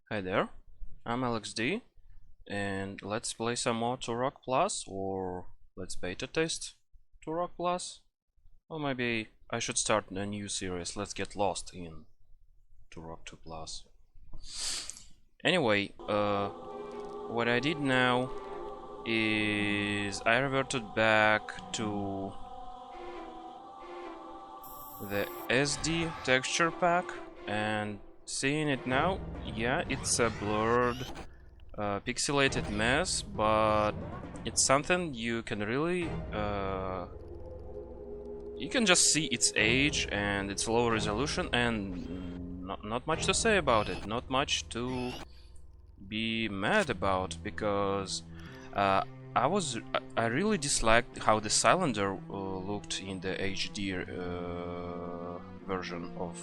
Hi there, I'm AlexD, and let's play some more Turok Plus, or let's beta test Turok Plus, or maybe I should start a new series. Let's get lost in Turok 2 Plus. Anyway, what I did now is I reverted back to the SD texture pack, and seeing it now, yeah, it's a blurred, pixelated mess, but it's something you can really, you can just see its age and its low resolution, and not much to say about it, not much to be mad about, because I really disliked how the cylinder looked in the HD version of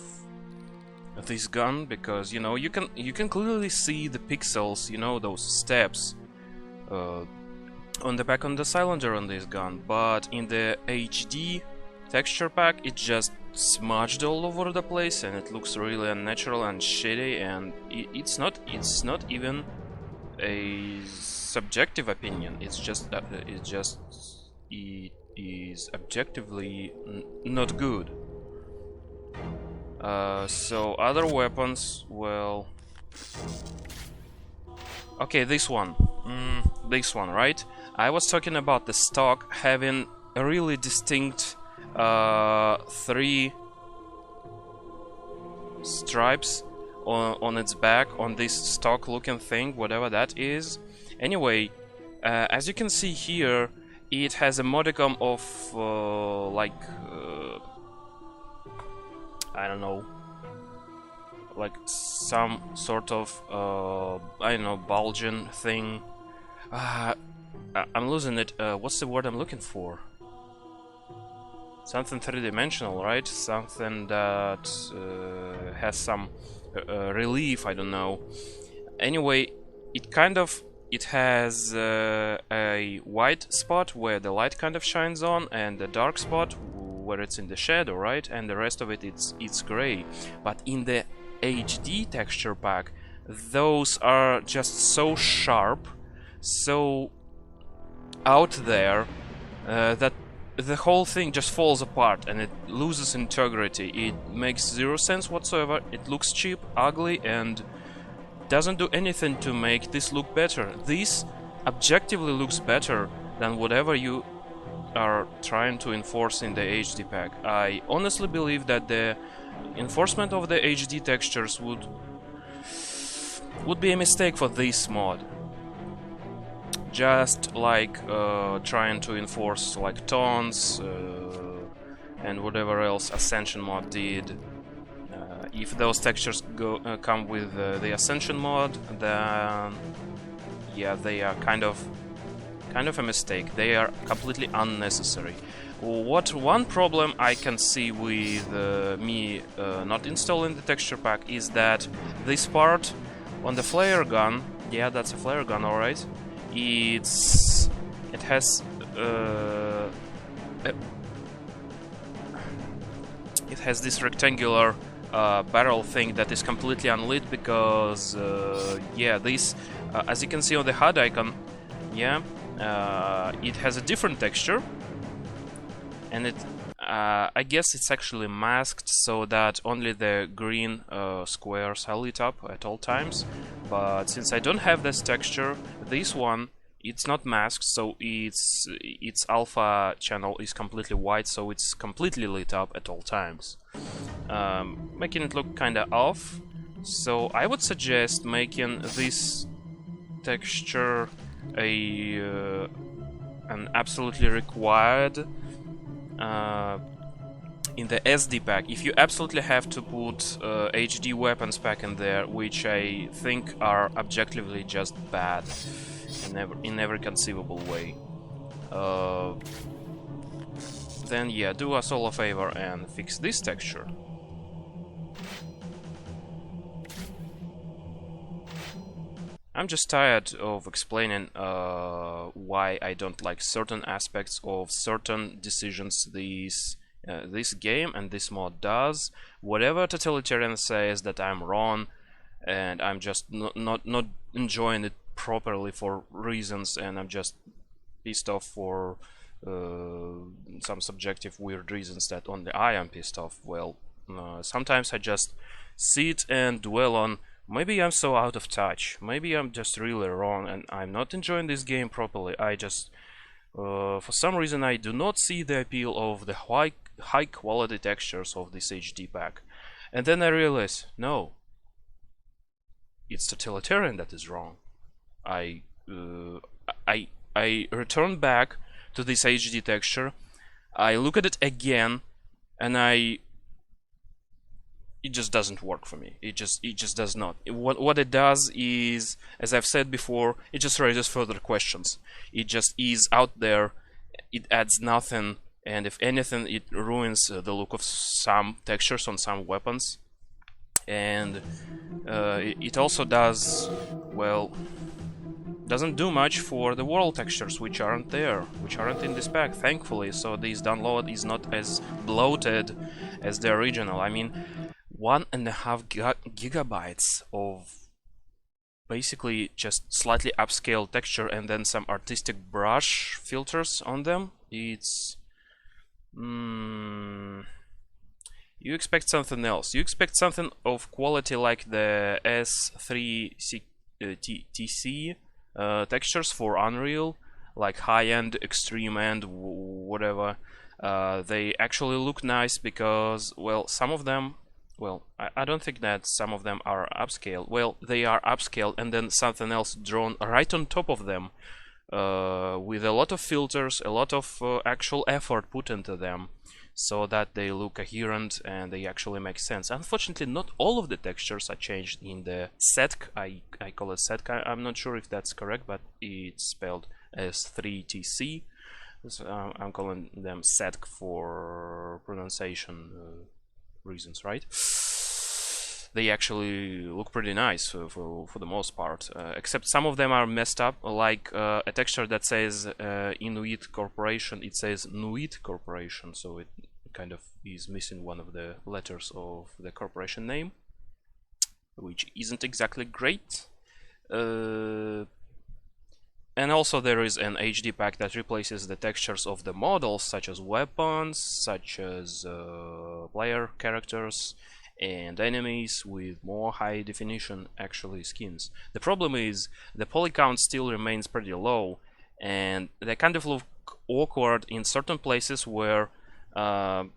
this gun, because you can clearly see the pixels, those steps on the back on the cylinder on this gun, but in the HD texture pack it's just smudged all over the place and it looks really unnatural and shitty, and it's not even a subjective opinion. It is objectively not good. So other weapons, well, okay, this one, right? I was talking about the stock having a really distinct 3 stripes on its back, on this stock looking thing, whatever that is. Anyway, as you can see here, it has a modicum of I don't know, like some sort of I don't know, bulging thing. I'm losing it. What's the word I'm looking for? Something three-dimensional, right? Something that has some relief, I don't know. Anyway, it has a white spot where the light kind of shines on, and a dark spot where it's in the shadow, right? And the rest of it, it's gray. But in the HD texture pack, those are just so sharp, so out there, that the whole thing just falls apart and it loses integrity. It makes zero sense whatsoever. It looks cheap, ugly, and doesn't do anything to make this look better. This objectively looks better than whatever you are trying to enforce in the HD pack. I honestly believe that the enforcement of the HD textures would be a mistake for this mod. Just like trying to enforce like tones and whatever else Ascension mod did. If those textures come with the Ascension mod, then yeah, they are kind of a mistake. They are completely unnecessary. One problem I can see with me not installing the texture pack is that this part on the flare gun, yeah, that's a flare gun, alright. It has this rectangular barrel thing that is completely unlit, because yeah, this as you can see on the HUD icon, yeah, it has a different texture, and it I guess it's actually masked so that only the green squares are lit up at all times. But since I don't have this texture, this one, it's not masked, so its alpha channel is completely white, so it's completely lit up at all times, making it look kinda off. So I would suggest making this texture an absolutely required in the SD pack. If you absolutely have to put HD weapons pack in there, which I think are objectively just bad in every conceivable way, then yeah, do us all a favor and fix this texture. I'm just tired of explaining why I don't like certain aspects of certain decisions this game and this mod does. Whatever Totalitarian says that I'm wrong, and I'm just not enjoying it properly for reasons, and I'm just pissed off for some subjective weird reasons that only I am pissed off. Well, sometimes I just sit and dwell on, maybe I'm so out of touch, maybe I'm just really wrong and I'm not enjoying this game properly. I just for some reason I do not see the appeal of the high quality textures of this HD pack. And then I realize, no, it's Totalitarian that is wrong. I return back to this HD texture, I look at it again, and it just doesn't work for me. It just does not. What it does is, as I've said before, it just raises further questions. It just is out there, it adds nothing, and if anything, it ruins the look of some textures on some weapons. And it also does, well, doesn't do much for the world textures, which aren't there, which aren't in this pack, thankfully. So this download is not as bloated as the original. I mean, 1.5 gigabytes of basically just slightly upscaled texture and then some artistic brush filters on them. It's you expect something else. You expect something of quality like the S3TC textures for Unreal, like high-end, extreme-end, whatever. They actually look nice because, well, some of them, well, I don't think that some of them are upscale. Well, they are upscale and then something else drawn right on top of them, with a lot of filters, a lot of actual effort put into them, so that they look coherent and they actually make sense. Unfortunately, not all of the textures are changed in the setc. I call it setc. I'm not sure if that's correct, but it's spelled S3TC. So I'm calling them setc for pronunciation reasons, right? They actually look pretty nice for the most part, except some of them are messed up, like a texture that says Inuit Corporation, it says Nuit Corporation, so it kind of is missing one of the letters of the corporation name, which isn't exactly great. And also there is an HD pack that replaces the textures of the models, such as weapons, such as player characters, and enemies with more high definition actually skins. The problem is the poly count still remains pretty low, and they kind of look awkward in certain places where there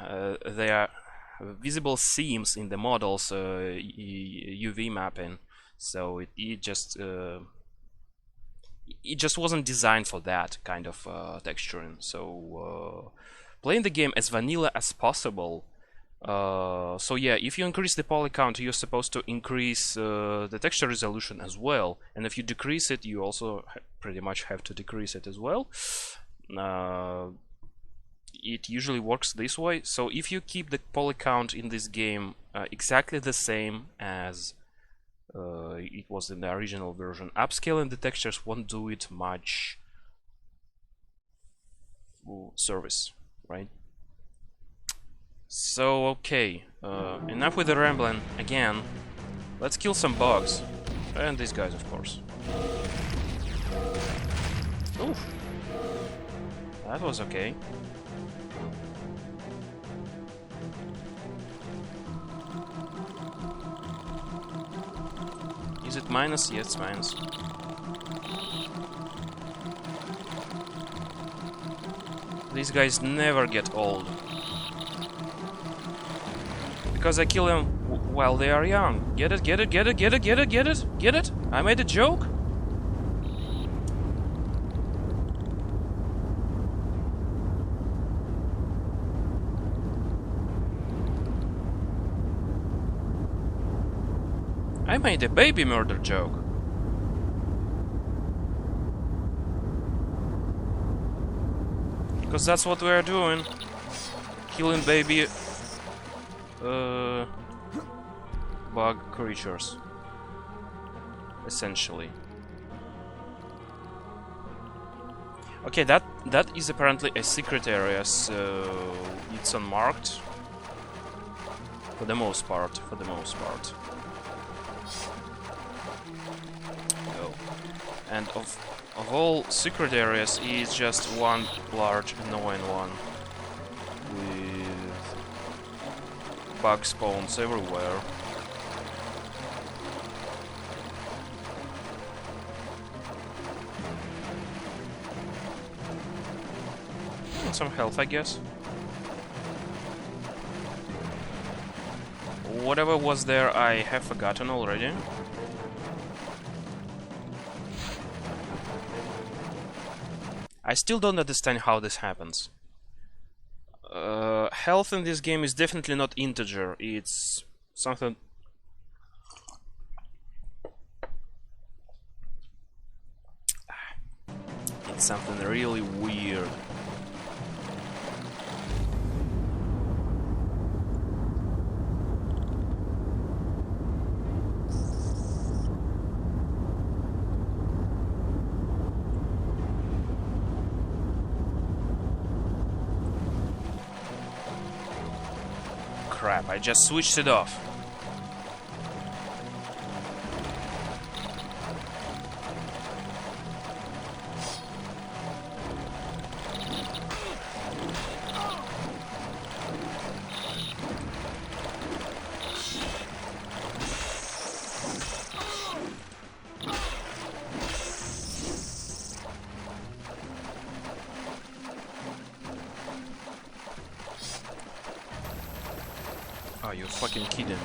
are visible seams in the models, UV mapping. So it just wasn't designed for that kind of texturing. So playing the game as vanilla as possible. So yeah, if you increase the poly count, you're supposed to increase the texture resolution as well, and if you decrease it, you also pretty much have to decrease it as well. It usually works this way. So if you keep the poly count in this game exactly the same as it was in the original version, upscaling the textures won't do it much service, right? So, okay, enough with the rambling. Again, let's kill some bugs. And these guys, of course. Oof. That was okay. Is it minus? Yes, it's minus. These guys never get old. Because I kill them while they are young. Get it, get it, get it, get it, get it, get it, get it? I made a joke? I made a baby murder joke. Because that's what we are doing. Killing baby bug creatures, essentially. Okay, that is apparently a secret area, so it's unmarked for the most part. And of all secret areas, is just one large annoying one with bug spawns everywhere. And some health, I guess. Whatever was there, I have forgotten already. I still don't understand how this happens. Health in this game is definitely not integer. It's something... It's something really weird. Crap, I just switched it off. Oh, you're fucking kidding me.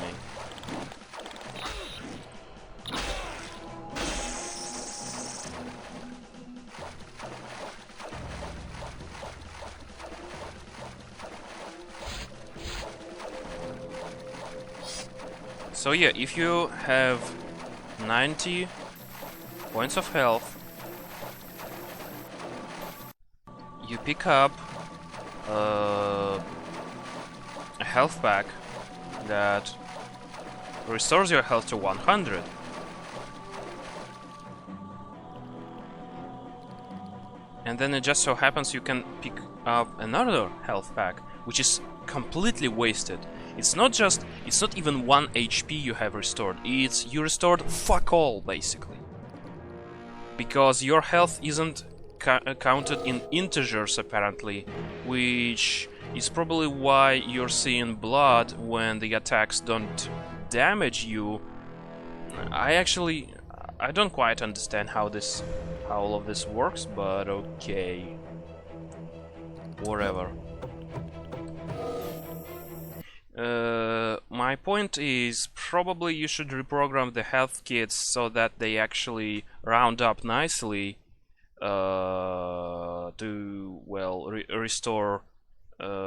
So yeah, if you have 90 points of health, you pick up a health pack that restores your health to 100. And then it just so happens you can pick up another health pack, which is completely wasted. It's not even 1 HP you have restored, it's you restored fuck all, basically. Because your health isn't counted in integers, apparently, which is probably why you're seeing blood when the attacks don't damage you. I don't quite understand how all of this works, but okay. Whatever. My point is, probably you should reprogram the health kits so that they actually round up nicely to, well, restore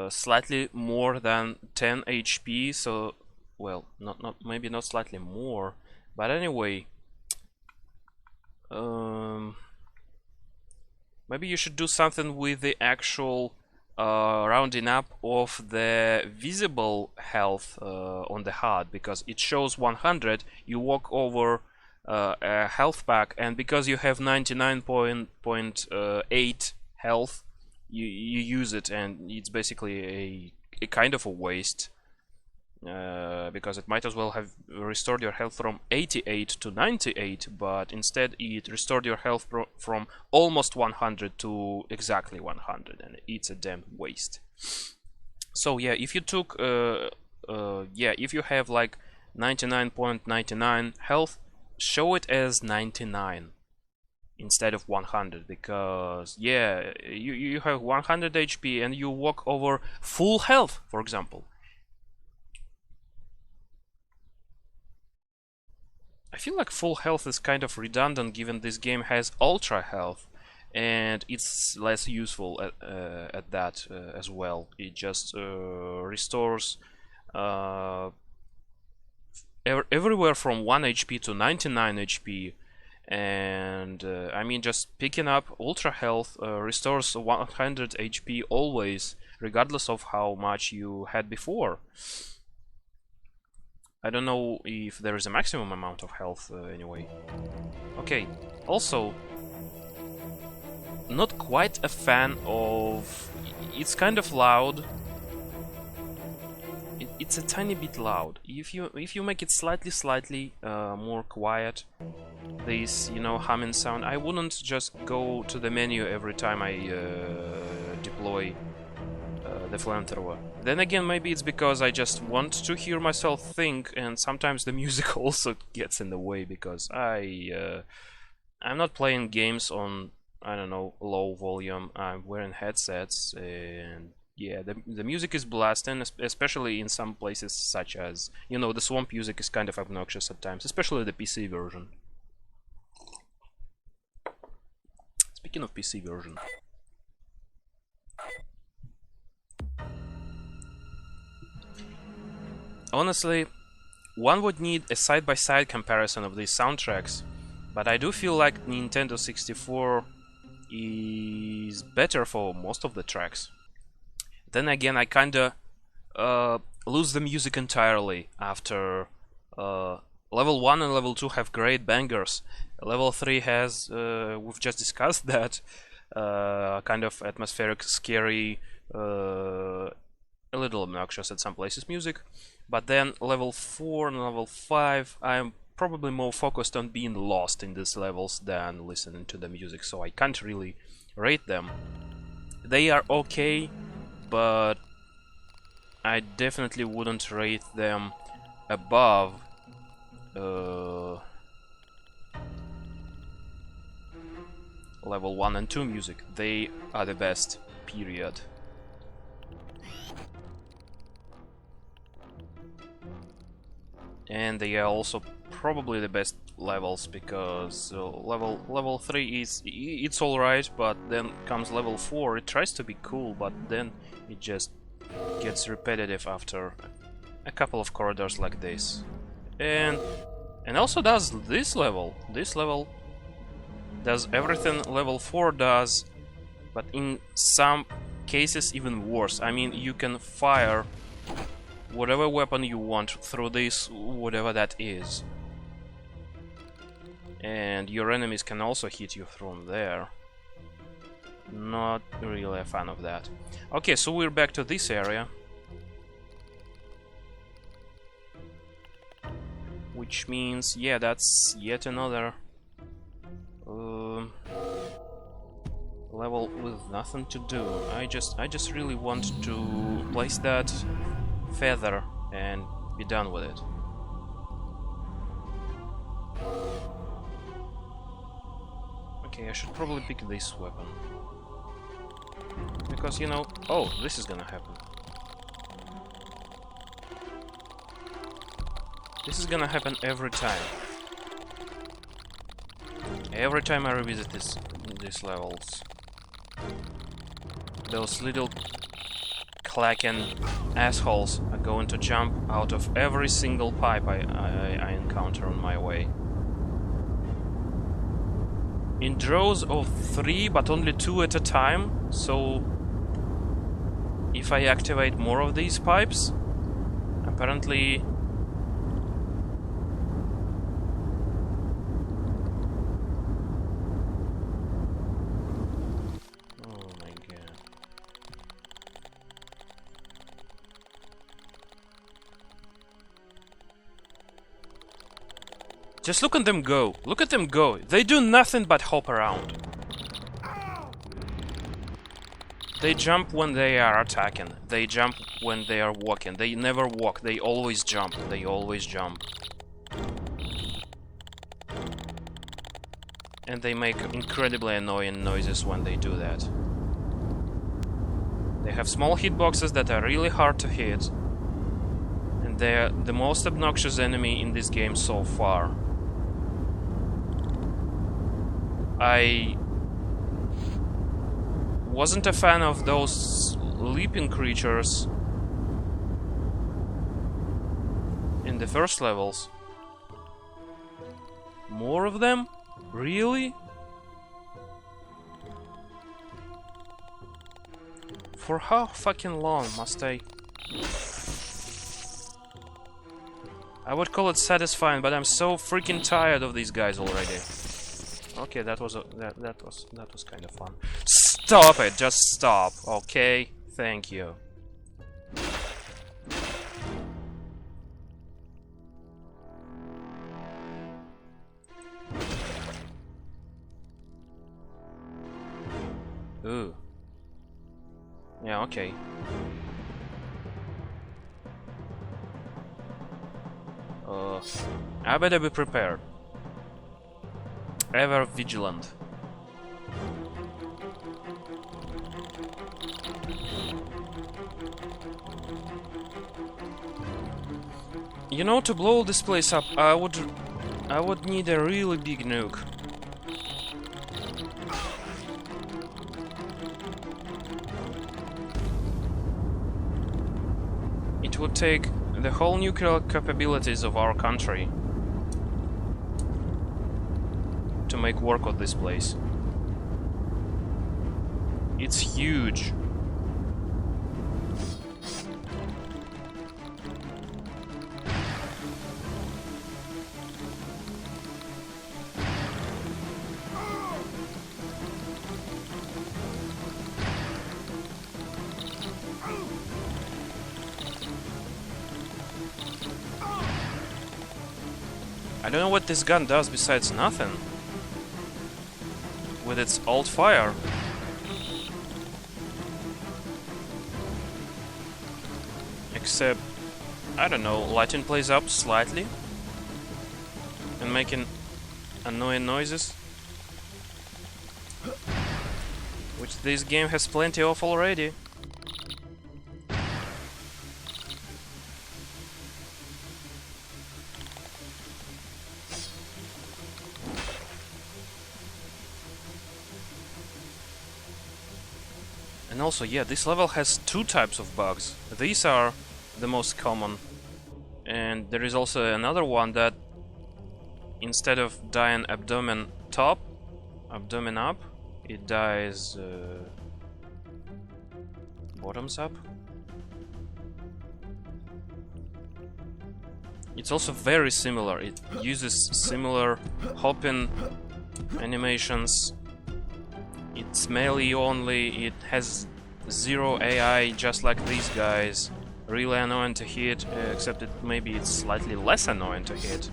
slightly more than 10 HP. So, well, maybe not slightly more, but anyway, maybe you should do something with the actual rounding up of the visible health on the HUD, because it shows 100. You walk over a health pack, and because you have 99.8 health, you use it, and it's basically a kind of a waste, because it might as well have restored your health from 88 to 98, but instead it restored your health from almost 100 to exactly 100, and it's a damn waste. So yeah, if you took if you have like 99.99 health, show it as 99 instead of 100, because yeah, you have 100 HP and you walk over full health, for example. I feel like full health is kind of redundant, given this game has ultra health, and it's less useful at that as well. It just restores everywhere from 1 HP to 99 HP, and I mean, just picking up ultra health restores 100 HP always, regardless of how much you had before. I don't know if there is a maximum amount of health anyway. Okay, also, not quite a fan of... It's kind of loud. it's a tiny bit loud. If you make it slightly more quiet, this, you know, humming sound, I wouldn't just go to the menu every time I deploy the flamethrower. Then again, maybe it's because I just want to hear myself think, and sometimes the music also gets in the way because I'm not playing games on, I don't know, low volume. I'm wearing headsets, and yeah, the music is blasting, especially in some places such as, you know, the swamp music is kind of obnoxious at times, especially the PC version. Speaking of PC version, honestly, one would need a side-by-side comparison of these soundtracks, but I do feel like Nintendo 64 is better for most of the tracks. Then again, I kinda lose the music entirely after level 1 and level 2 have great bangers. Level 3 has, we've just discussed that, kind of atmospheric, scary, a little obnoxious at some places music. But then level 4 and level 5, I'm probably more focused on being lost in these levels than listening to the music, so I can't really rate them. They are okay, but I definitely wouldn't rate them above level 1 and 2 music. They are the best, period. And they are also probably the best levels, because level 3 is, it's alright, but then comes level 4. It tries to be cool, but then it just gets repetitive after a couple of corridors like this. And also does this level. This level does everything level 4 does, but in some cases even worse. I mean, you can fire whatever weapon you want through this, whatever that is. And your enemies can also hit you from there. Not really a fan of that. Okay, so we're back to this area, which means, yeah, that's yet another level with nothing to do. I just really want to place that feather and be done with it. Okay, I should probably pick this weapon, because, you know, oh, this is gonna happen. This is gonna happen every time. Every time I revisit these levels. Those little clacking assholes are going to jump out of every single pipe I encounter on my way. In droves of 3, but only 2 at a time, so if I activate more of these pipes, apparently just look at them go. Look at them go. They do nothing but hop around. They jump when they are attacking. They jump when they are walking. They never walk. They always jump. They always jump. And they make incredibly annoying noises when they do that. They have small hitboxes that are really hard to hit. And they're the most obnoxious enemy in this game so far. I wasn't a fan of those leaping creatures in the first levels. More of them? Really? For how fucking long must I would call it satisfying, but I'm so freaking tired of these guys already. Okay, that was kind of fun. Stop it! Just stop, okay? Thank you. Ooh. Yeah, okay. I better be prepared. Ever vigilant. You know, to blow this place up, I would need a really big nuke. It would take the whole nuclear capabilities of our country to make work of this place. It's huge. I don't know what this gun does besides nothing. With its alt fire. Except, I don't know, lighting plays up slightly. And making annoying noises. Which this game has plenty of already. And also, yeah, this level has two types of bugs. These are the most common. And there is also another one that instead of dying abdomen up, it dies bottoms up. It's also very similar. It uses similar hopping animations. It's melee only, it has zero AI just like these guys. Really annoying to hit, except that maybe it's slightly less annoying to hit.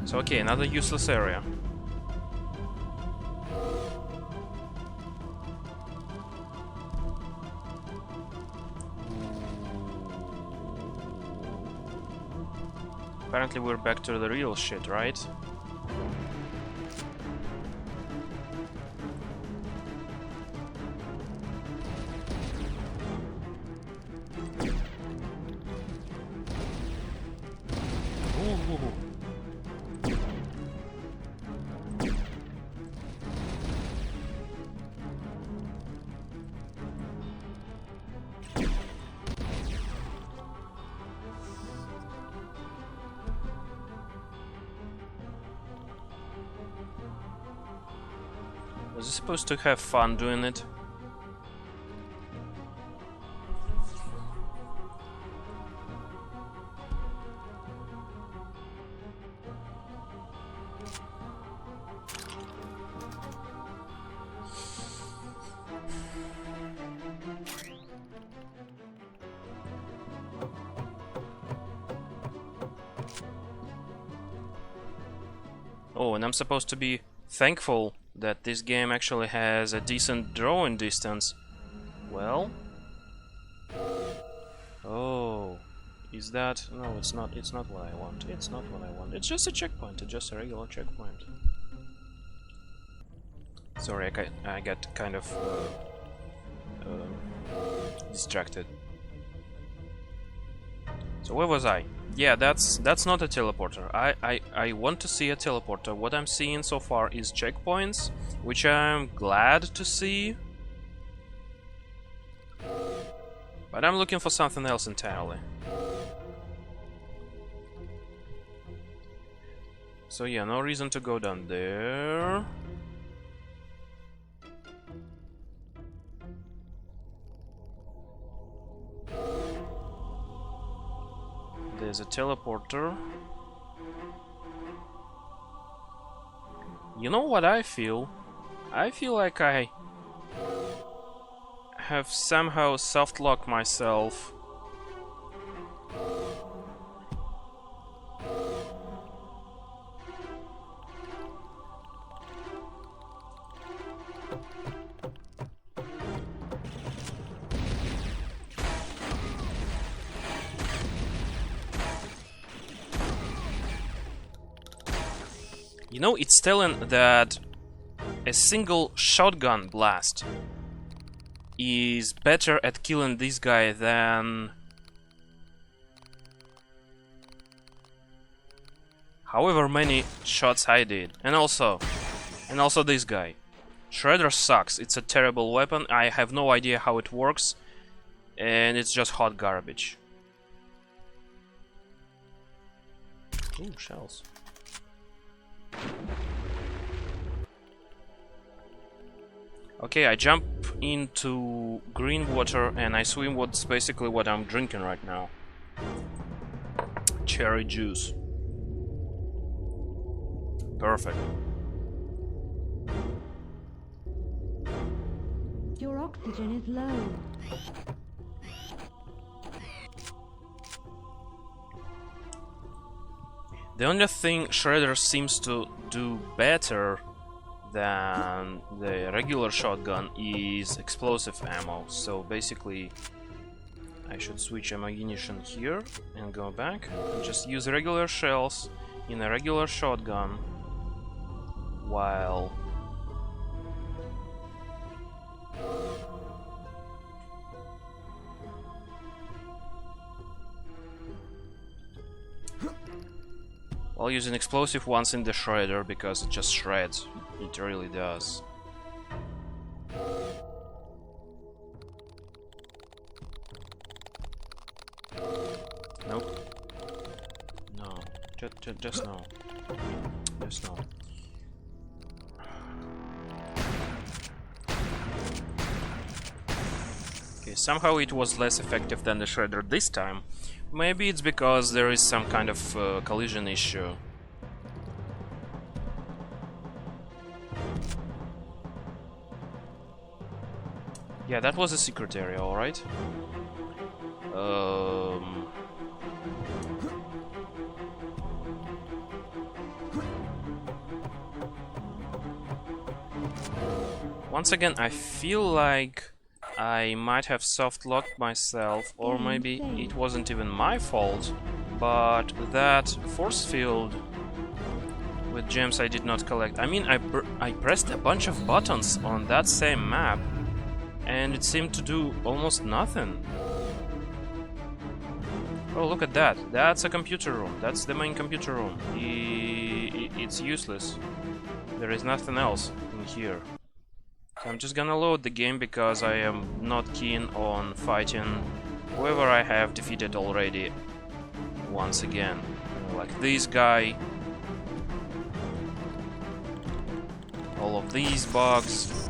So okay, another useless area. Apparently we're back to the real shit, right? Was I supposed to have fun doing it? Oh, and I'm supposed to be thankful that this game actually has a decent drawing distance. Well... Oh... Is that... No, it's not what I want. It's not what I want. It's just a checkpoint. It's just a regular checkpoint. Sorry, I got kind of... distracted. So where was I? Yeah, that's not a teleporter. I want to see a teleporter. What I'm seeing so far is checkpoints, which I'm glad to see. But I'm looking for something else entirely. So yeah, no reason to go down there. There's a teleporter. You know what I feel? I feel like I have somehow soft-locked myself. You know, it's telling that a single shotgun blast is better at killing this guy than however many shots I did. And also this guy. Shredder sucks. It's a terrible weapon. I have no idea how it works, and it's just hot garbage. Ooh, shells. Okay, I jump into green water and I swim. What's basically what I'm drinking right now. Cherry juice. Perfect. Your oxygen is low. The only thing Shredder seems to do better than the regular shotgun is explosive ammo. So basically I should switch ammunition here and go back and just use regular shells in a regular shotgun while using explosive ones in the shredder, because it just shreds. It really does. Nope. No. Just no. Just no. Okay, somehow it was less effective than the shredder this time. Maybe it's because there is some kind of collision issue. Yeah, that was a secret area, alright. Once again, I feel like I might have soft-locked myself, or maybe it wasn't even my fault, but that force field with gems I did not collect. I mean, I pressed a bunch of buttons on that same map, and it seemed to do almost nothing. Oh, look at that. That's a computer room. That's the main computer room. It's useless. There is nothing else in here. So I'm just gonna load the game because I am not keen on fighting whoever I have defeated already once again. Like this guy. All of these bugs.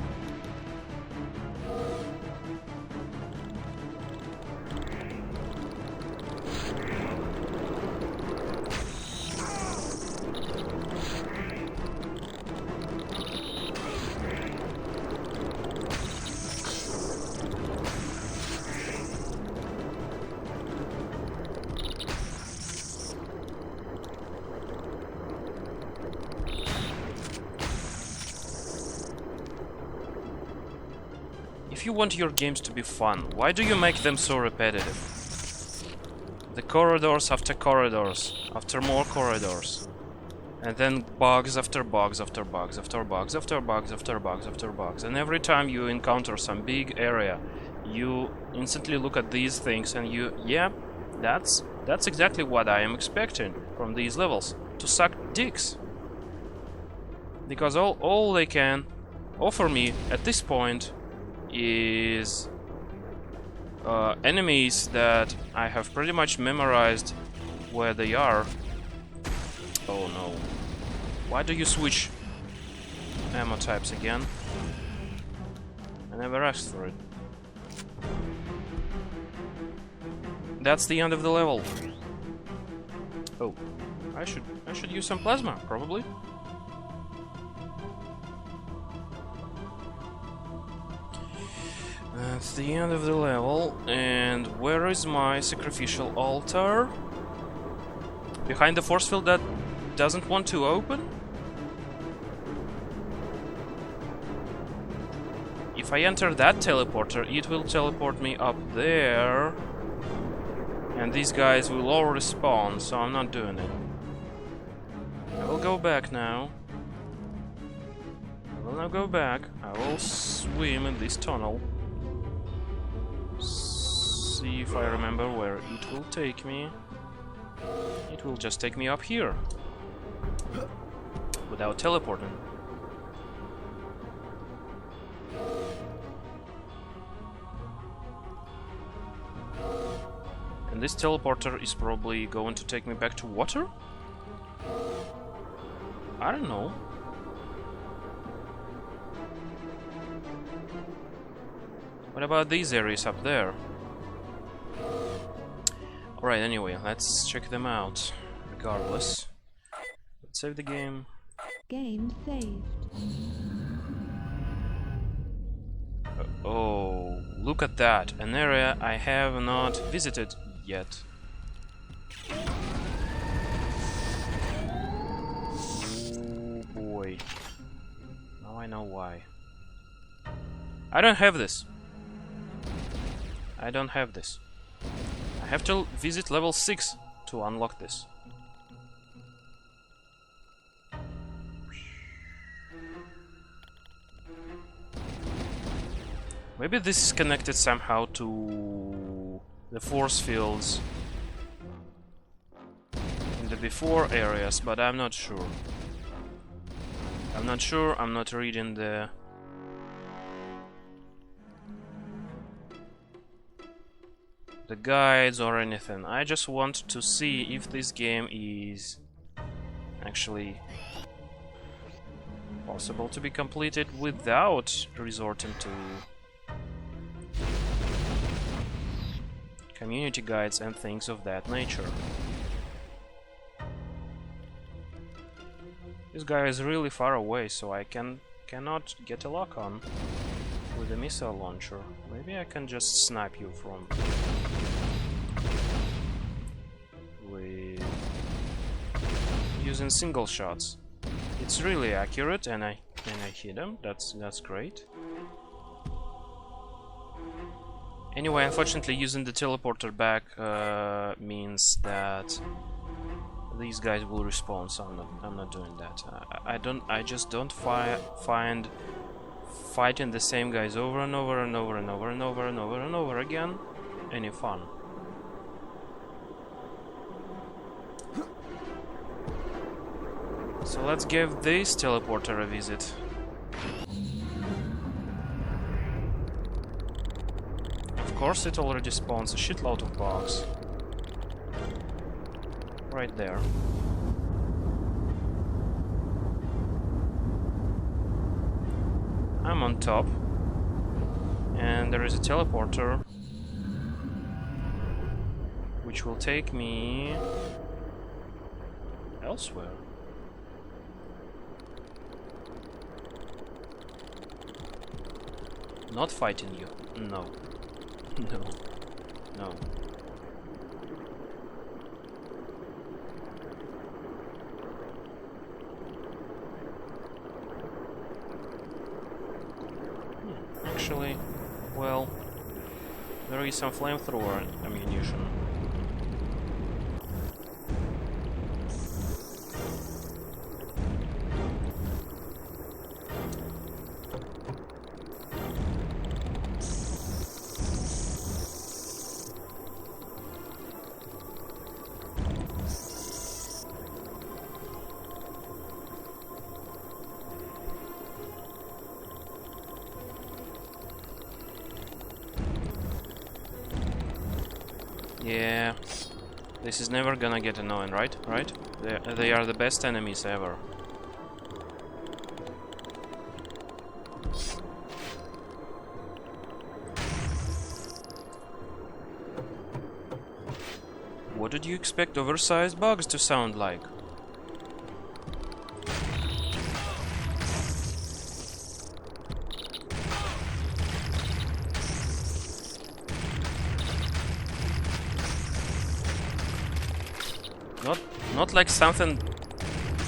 If you want your games to be fun, why do you make them so repetitive? The corridors after corridors, after more corridors. And then bugs after bugs after bugs after bugs after bugs after bugs after bugs. And every time you encounter some big area, you instantly look at these things and yeah, that's exactly what I am expecting from these levels. To suck dicks. Because all they can offer me at this point is enemies that I have pretty much memorized where they are. Oh no. Why do you switch ammo types again? I never asked for it. That's the end of the level. Oh, I should use some plasma, probably. That's the end of the level, and where is my sacrificial altar? Behind the force field that doesn't want to open? If I enter that teleporter, it will teleport me up there, and these guys will all respawn, so I'm not doing it. I will go back now. will now go back. I will swim in this tunnel. See if I remember where it will take me. It will just take me up here. Without teleporting. And this teleporter is probably going to take me back to water? I don't know. What about these areas up there? Alright, anyway, let's check them out. Regardless. Let's save the game. Game saved. Oh, look at that. An area I have not visited yet. Oh boy. Now I know why. I don't have this. I don't have this. I have to visit level 6 to unlock this. Maybe this is connected somehow to the force fields in the before areas, but I'm not sure. I'm not sure, I'm not reading the guides or anything. I just want to see if this game is actually possible to be completed without resorting to community guides and things of that nature. This guy is really far away, so I cannot get a lock on with a missile launcher. Maybe I can just snipe you from with using single shots. It's really accurate, and I hit him. That's great. Anyway, unfortunately, using the teleporter back means that these guys will respawn, so I'm not doing that. I just don't find fighting the same guys over and over and over and over and over and over and over again any fun. So let's give this teleporter a visit. Of course, it already spawns a shitload of bugs. Right there. I'm on top. And there is a teleporter which will take me elsewhere. Not fighting you. No. No. No. Actually, well, there is some flamethrower ammunition. Yeah, this is never gonna get annoying, right? Right? They are the best enemies ever. What did you expect oversized bugs to sound like? Not like something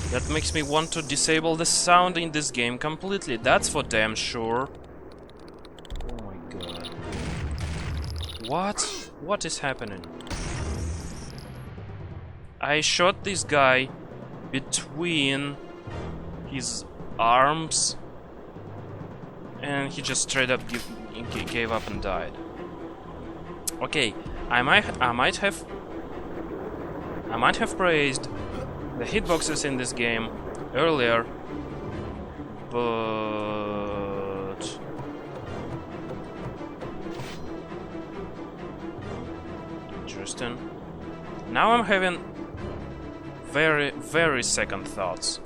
that makes me want to disable the sound in this game completely. That's for damn sure. Oh my god. What? What is happening? I shot this guy between his arms and he just straight up gave up and died. Okay, I might have praised the hitboxes in this game earlier, but interesting. Now I'm having very second thoughts.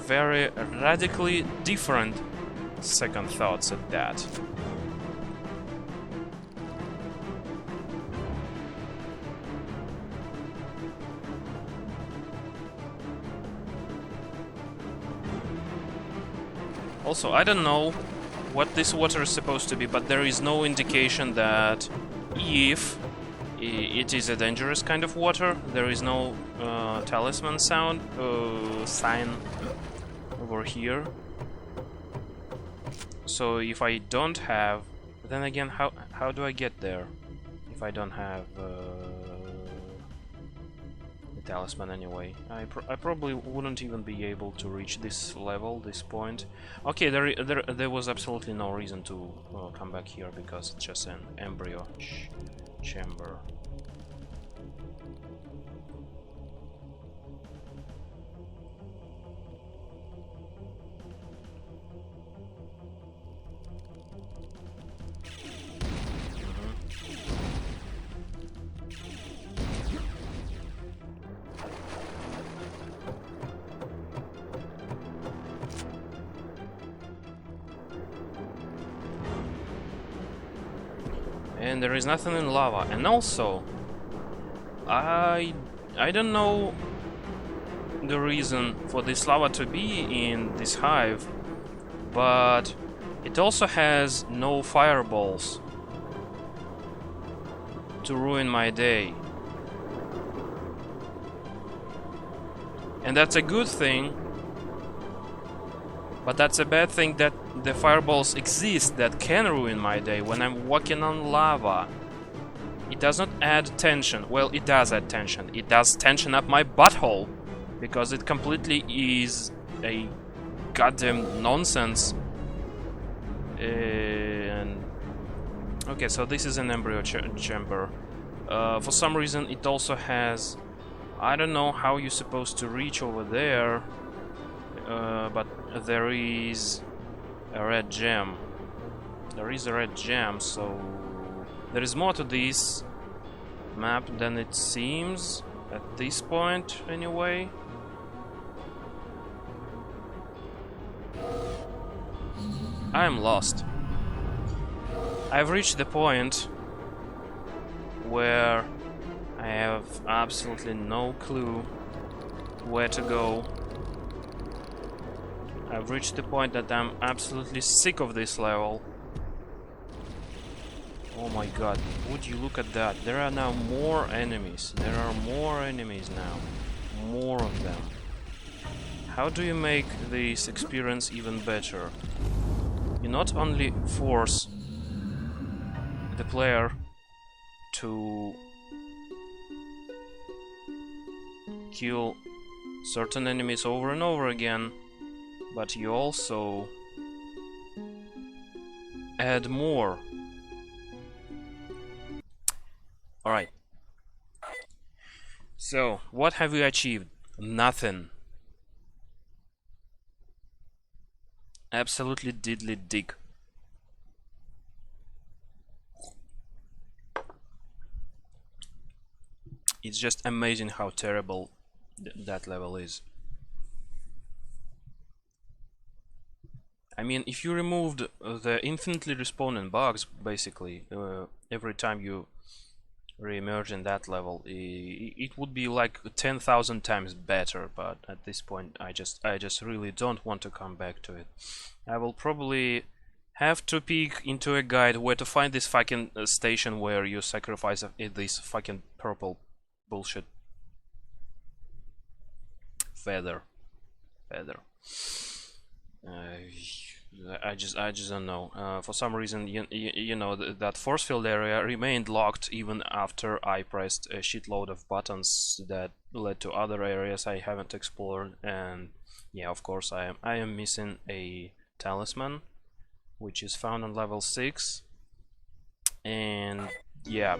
Very radically different second thoughts at that. Also, I don't know what this water is supposed to be, but there is no indication that if it is a dangerous kind of water. There is no talisman sign over here. So if I don't have, then again, how do I get there if I don't have the talisman anyway? I probably wouldn't even be able to reach this level, this point. Okay, there was absolutely no reason to come back here because it's just an embryo chamber. And there is nothing in lava. And also, I don't know the reason for this lava to be in this hive, but it also has no fireballs to ruin my day. And that's a good thing, but that's a bad thing that the fireballs exist that can ruin my day when I'm walking on lava. It does not add tension. Well, it does add tension. It does tension up my butthole, because it completely is a goddamn nonsense. And okay, so this is an embryo chamber. For some reason it also has, I don't know how you're supposed to reach over there, but there is a red gem. There is a red gem, so there is more to this map than it seems at this point, anyway. I am lost. I've reached the point where I have absolutely no clue where to go. I've reached the point that I'm absolutely sick of this level. Oh my god, would you look at that? There are now more enemies. There are more enemies now. More of them. How do you make this experience even better? You not only force the player to kill certain enemies over and over again, but you also add more. Alright. So, what have we achieved? Nothing. Absolutely diddly dick. It's just amazing how terrible that level is. I mean, if you removed the infinitely respawning bugs, basically, every time you re-emerge in that level, it would be like 10,000 times better, but at this point I just really don't want to come back to it. I will probably have to peek into a guide where to find this fucking station where you sacrifice this fucking purple bullshit feather. I just don't know. For some reason, you know, that force field area remained locked even after I pressed a shitload of buttons that led to other areas I haven't explored. And yeah, of course, I am missing a talisman, which is found on level 6. And yeah,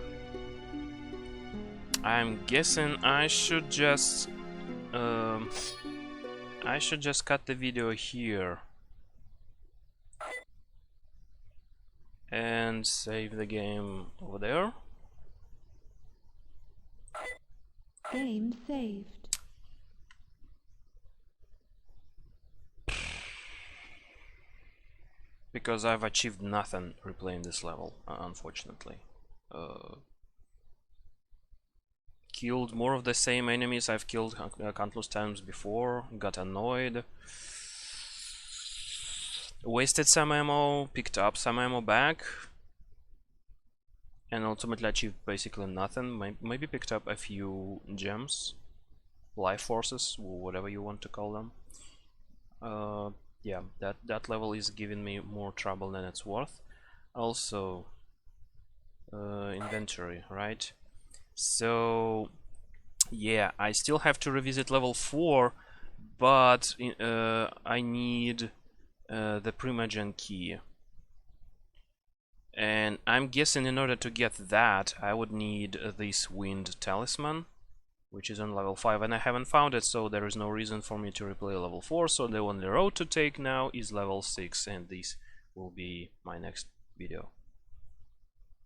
I'm guessing I should just cut the video here and save the game over there. Game saved. Because I've achieved nothing replaying this level, unfortunately. Killed more of the same enemies I've killed countless times before, got annoyed, wasted some ammo, picked up some ammo back, and ultimately achieved basically nothing. Maybe picked up a few gems, life forces, whatever you want to call them. Yeah, that level is giving me more trouble than it's worth. Also, inventory, right? So yeah, I still have to revisit level 4, but I need the Primogen key. And I'm guessing in order to get that, I would need this Wind Talisman, which is on level 5, and I haven't found it, so there is no reason for me to replay level 4, so the only road to take now is level 6, and this will be my next video.